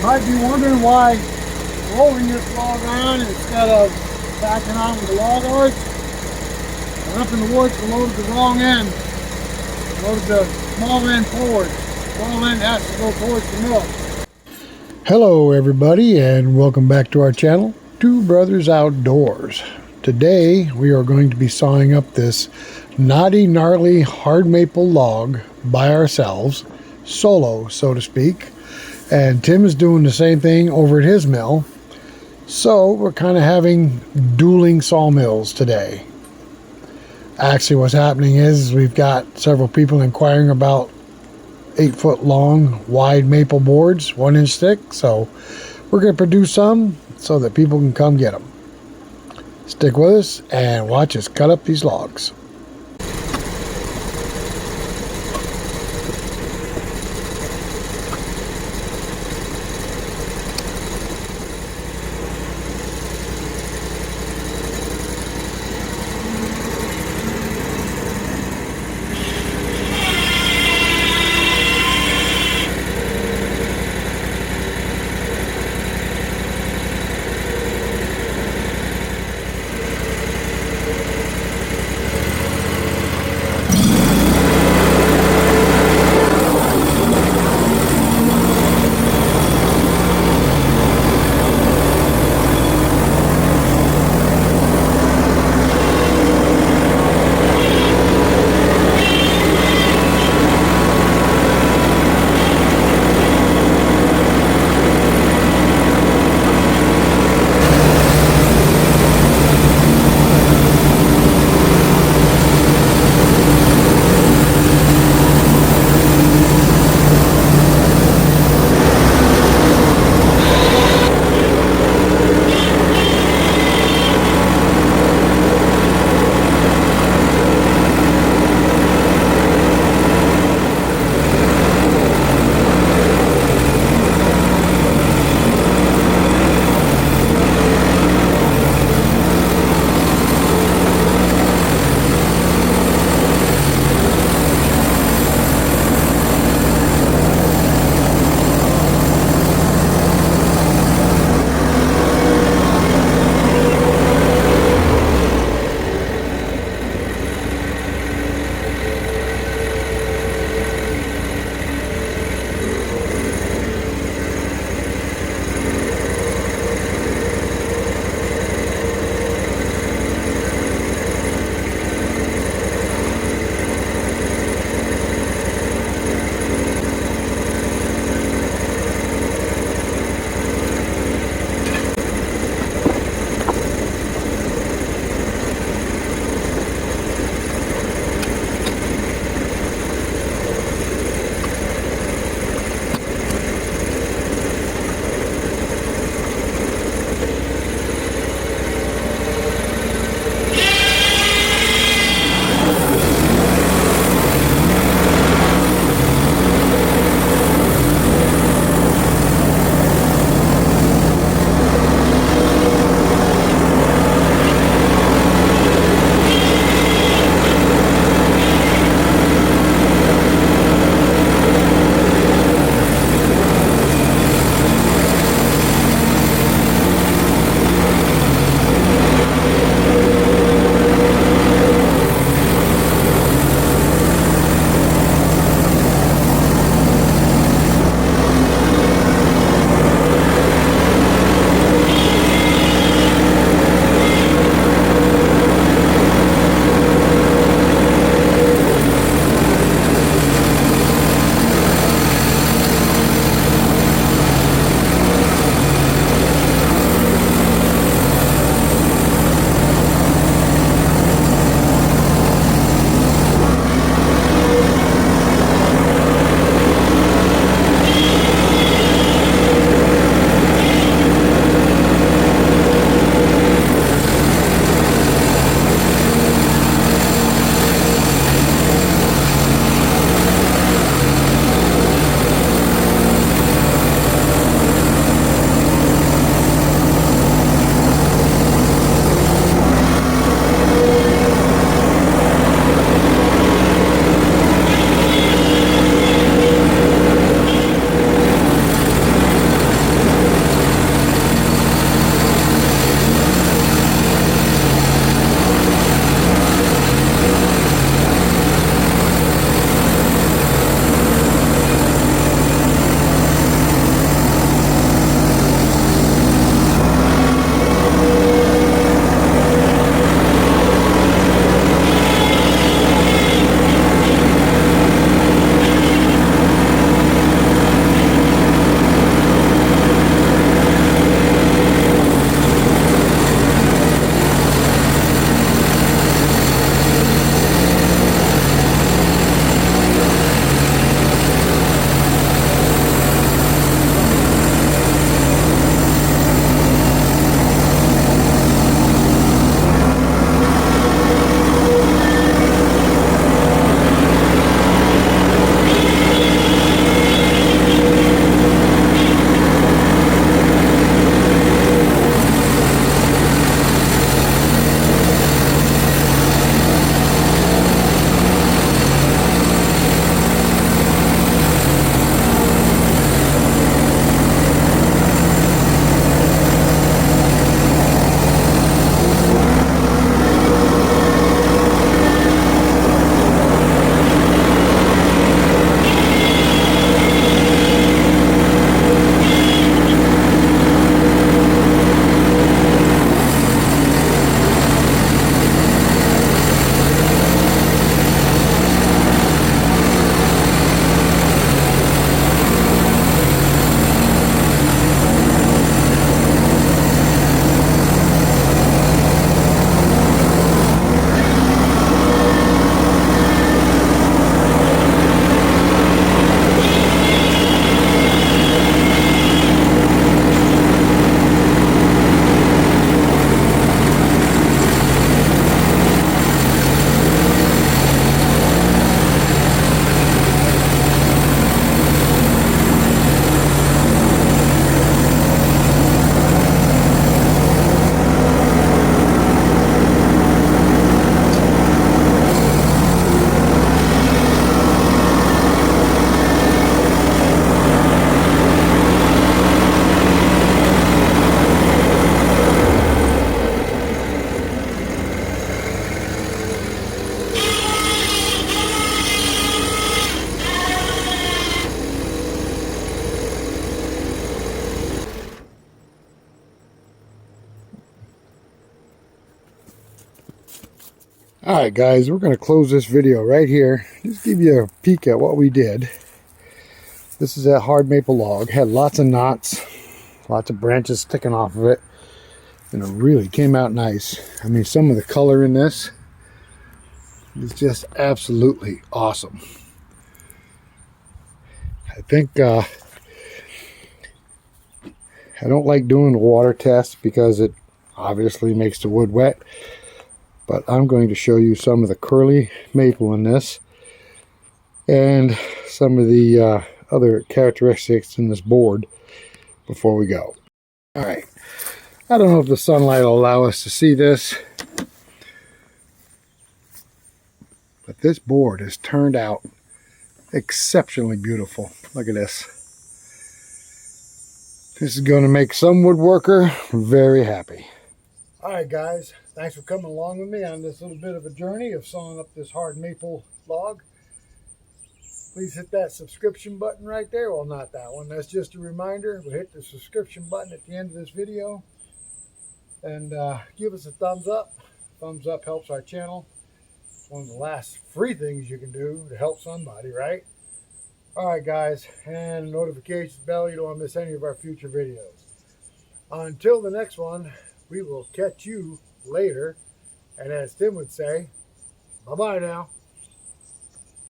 Might be wondering why rolling this log on instead of backing on with the log arch. Went up in the woods and loaded the wrong end. Loaded the small end forward. Small end has to go towards the mill. Hello everybody and welcome back to our channel, Two Brothers Outdoors. Today we are going to be sawing up this knotty, gnarly hard maple log by ourselves, solo so to speak. And Tim is doing the same thing over at his mill. So we're kind of having dueling sawmills today. Actually what's happening is we've got several people inquiring about 8-foot long wide maple boards, 1-inch thick. So we're going to produce some so that people can come get them. Stick with us and watch us cut up these logs. Alright guys, we're going to close this video right here. Just give you a peek at what we did. This is a hard maple log. Had lots of knots, lots of branches sticking off of it. And it really came out nice. I mean, some of the color in this is just absolutely awesome. I think I don't like doing the water test because it obviously makes the wood wet. But I'm going to show you some of the curly maple in this and some of the other characteristics in this board before we go. All right. I don't know if the sunlight will allow us to see this, but this board has turned out exceptionally beautiful. Look at this. This is going to make some woodworker very happy. All right, guys. Thanks for coming along with me on this little bit of a journey of sawing up this hard maple log. Please hit that subscription button right there. Well, not that one. That's just a reminder. But hit the subscription button at the end of this video. And give us a thumbs up. Thumbs up helps our channel. It's one of the last free things you can do to help somebody, right? All right, guys. And notifications bell. You don't want to miss any of our future videos. Until the next one, we will catch you later. And as Tim would say, bye-bye now.